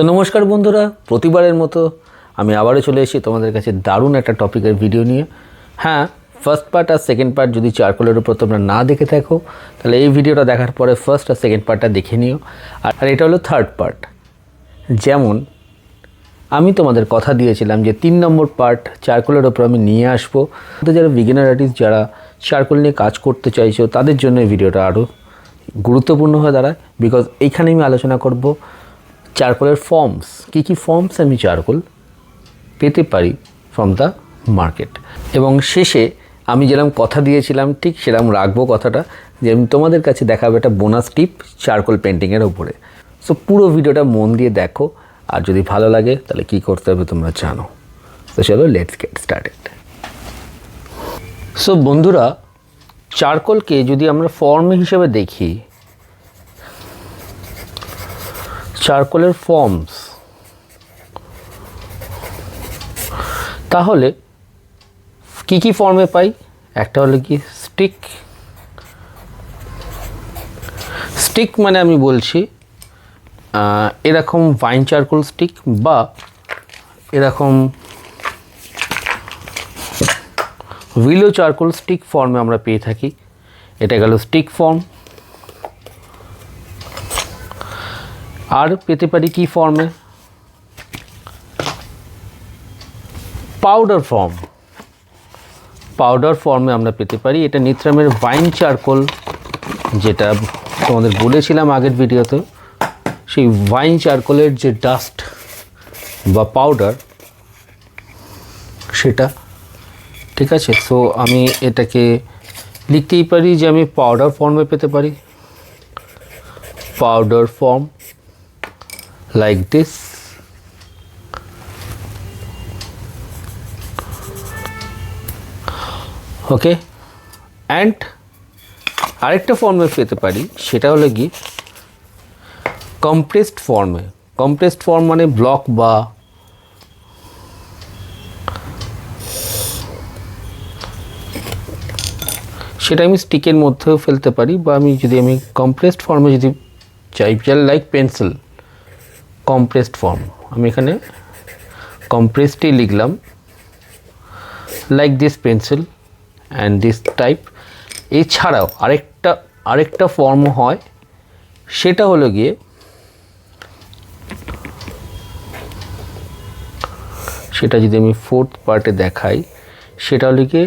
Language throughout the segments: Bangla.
তো নমস্কার বন্ধুরা, প্রতিবারের মতো আমি আবারও চলে এসেছি তোমাদের কাছে দারুণ একটা টপিকের ভিডিও নিয়ে। হ্যাঁ, ফার্স্ট পার্ট আর সেকেন্ড পার্ট যদি চারকোলের উপর তোমরা না দেখে থাকো তাহলে এই ভিডিওটা দেখার পরে ফার্স্ট আর সেকেন্ড পার্টটা দেখে নিও। আর এটা হলো থার্ড পার্ট। যেমন আমি তোমাদের কথা দিয়েছিলাম যে 3 নম্বর পার্ট চারকোলের ওপর আমি নিয়ে আসবো। তো যারা বিগিনার আর্টিস্ট, যারা চারকোল নিয়ে কাজ করতে চাইছো, তাদের জন্য এই ভিডিওটা আরও গুরুত্বপূর্ণ হয়ে দাঁড়ায়। বিকজ এইখানে আমি আলোচনা করব চারকোলের ফর্মস, কী ফর্মস আমি চারকোল পেতে পারি ফ্রম দ্য মার্কেট। এবং শেষে আমি যেরকম কথা দিয়েছিলাম ঠিক সেরকম রাখবো কথাটা, যে আমি তোমাদের কাছে দেখাবো একটা বোনাস টিপ চারকোল পেন্টিংয়ের ওপরে। সো পুরো ভিডিওটা মন দিয়ে দেখো, আর যদি ভালো লাগে তাহলে কী করতে হবে তোমরা জানো। তো চলো লেটস গেট স্টার্টেড। সো বন্ধুরা, চারকোলকে যদি আমরা ফর্ম হিসেবে দেখি, চারকোলের ফর্মস, তাহলে কি ফর্মে পাই? একটা হলো কি স্টিক মানে আমি বলছি এরকম ভাইন চারকোল স্টিক, বা এরকম উইলো চারকোল স্টিক ফর্মে আমরা পেয়ে থাকি। এটা গেল স্টিক ফর্ম। আর পেতে পারি কি ফর্মে? পাউডার ফর্মে আমরা পেতে পারি। এটা নিত্রামের ভাইন চারকোল, যেটা তোমাদের বলেছিলাম আগের ভিডিওতে, সেই ভাইন চারকোলের যে ডাস্ট বা পাউডার সেটা, ঠিক আছে। সো আমি এটাকে লিখতেই পারি যে আমি পাউডার ফর্মে পেতে পারি। Powder form like this. Okay, and আরেকটা ফর্মে পেতে পারি, সেটা হলো কি কম্প্রেসড ফর্মে। কম্প্রেসড ফর্ম মানে ব্লক, বা সেটা আমি স্টিকের মধ্যেও ফেলতে পারি, বা আমি কম্প্রেসড ফর্মে যদি চাই, লাইক পেন্সিল কম্প্রেসড ফর্ম, আমি এখানে কম্প্রেসডই লিখলাম, like this pencil and this type. এছাড়াও আরেকটা ফর্ম হয়, সেটা হলো গিয়ে সেটা যদি আমি ফোর্থ পার্টে দেখাই, সেটা হলো গিয়ে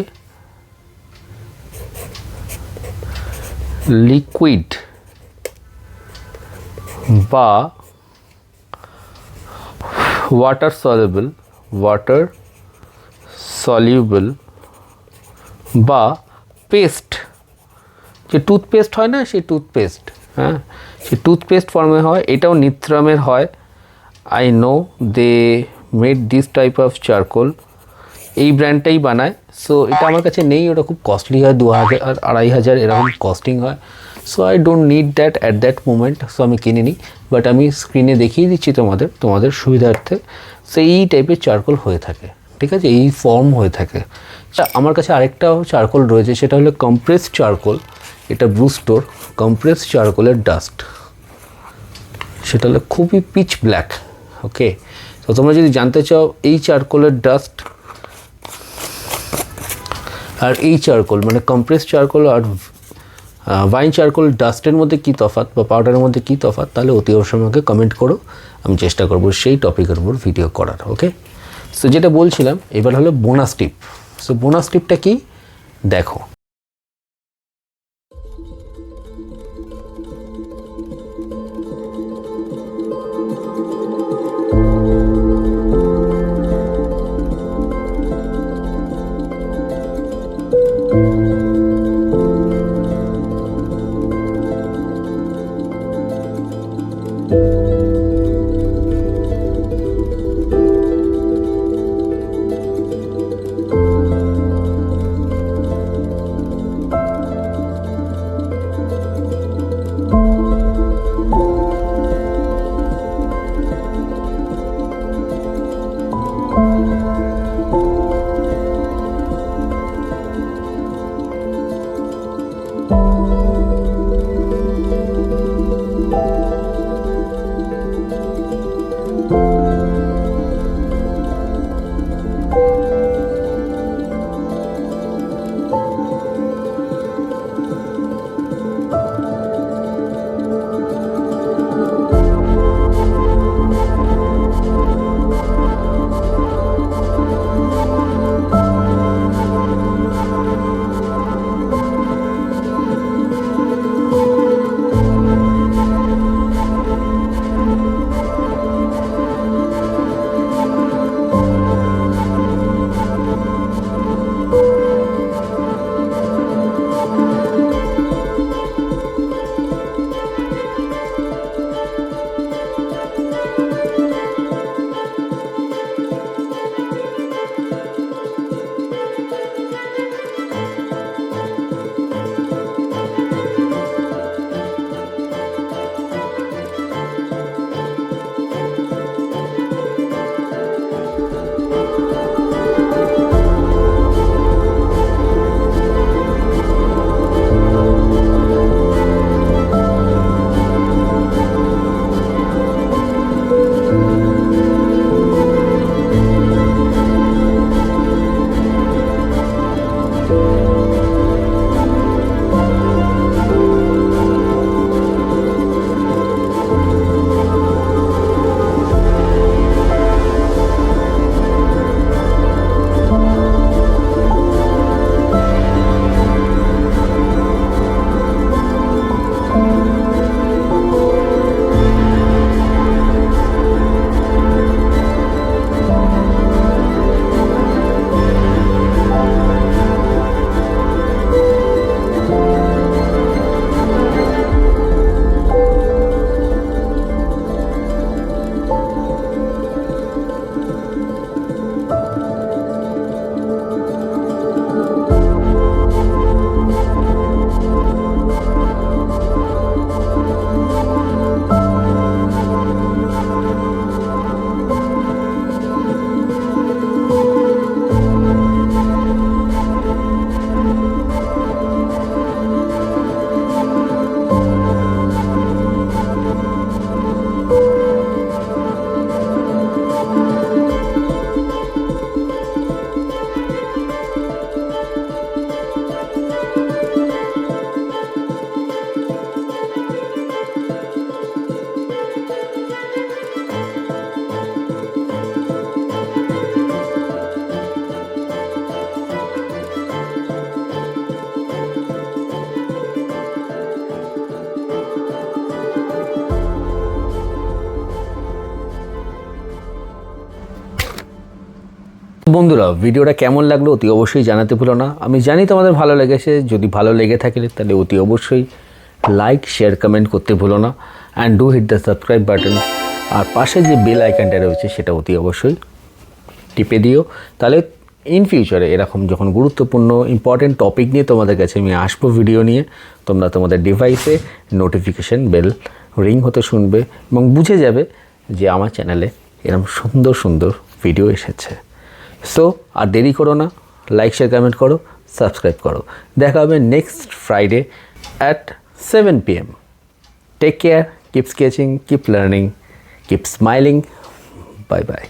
লিকুইড বা ওয়াটার সলিউবল বা পেস্ট, যে টুথপেস্ট হয় না, সেই টুথপেস্ট, হ্যাঁ, সেই টুথপেস্ট ফর্মে হয়। এটাও নিত্রামের হয়। I know they made this type of charcoal, এই ব্র্যান্ডটাই বানায়। সো এটা আমার কাছে নেই, ওটা খুব কস্টলি হয়, 2000 আর 2500 এরকম কস্টিং হয়। So I don't need that at that moment, so আমি কিনিনি। বাট আমি স্ক্রিনে দেখিয়ে দিচ্ছি তোমাদের সুবিধার্থে। সো এই টাইপের চারকোল হয়ে থাকে, ঠিক আছে, এই ফর্ম হয়ে থাকে। আমার কাছে আরেকটাও চারকোল রয়েছে, সেটা হলো কম্প্রেসড চারকোল। এটা ব্লু স্টোর কম্প্রেসড চারকোলের ডাস্ট, সেটা হলো খুবই পিচ ব্ল্যাক। ওকে, তো তোমরা যদি জানতে চাও এই চারকোলের ডাস্ট আর এই চারকোল, মানে কম্প্রেসড চারকোল আর ভাইন চারকোল ডাস্টের মধ্যে কী তফাৎ, বা পাউডারের মধ্যে কী তফাৎ, তাহলে অতি অবশ্যই আমাকে কমেন্ট করো, আমি চেষ্টা করব সেই টপিকের উপর ভিডিও করার। ওকে, সো যেটা বলছিলাম, এবার হলো বোনাস টিপ। সো বোনাস টিপটা কি দেখো। বন্ধুরা, ভিডিওটা কেমন লাগলো অতি অবশ্যই জানাতে ভুলো না। আমি জানি তোমাদের ভালো লেগেছে, যদি ভালো লেগে থাকে তাহলে অতি অবশ্যই লাইক শেয়ার কমেন্ট করতে ভুলো না, and do hit the subscribe button. আর পাশে যে বেল আইকনটা রয়েছে সেটা অতি অবশ্যই টিপে দিও, তাহলে ইন ফিউচারে এরকম যখন গুরুত্বপূর্ণ ইম্পর্টেন্ট টপিক নিয়ে তোমাদের কাছে আমি আসবো ভিডিও নিয়ে, তোমরা তোমাদের ডিভাইসে নোটিফিকেশান বেল রিং হতে শুনবে এবং বুঝে যাবে যে আমার চ্যানেলে এরকম সুন্দর সুন্দর ভিডিও এসেছে। সো আর দেরি করো না, লাইক শেয়ার কমেন্ট করো, সাবস্ক্রাইব করো। দেখা হবে next Friday at 7 PM। Take care, keep sketching, keep learning, keep smiling. Bye by.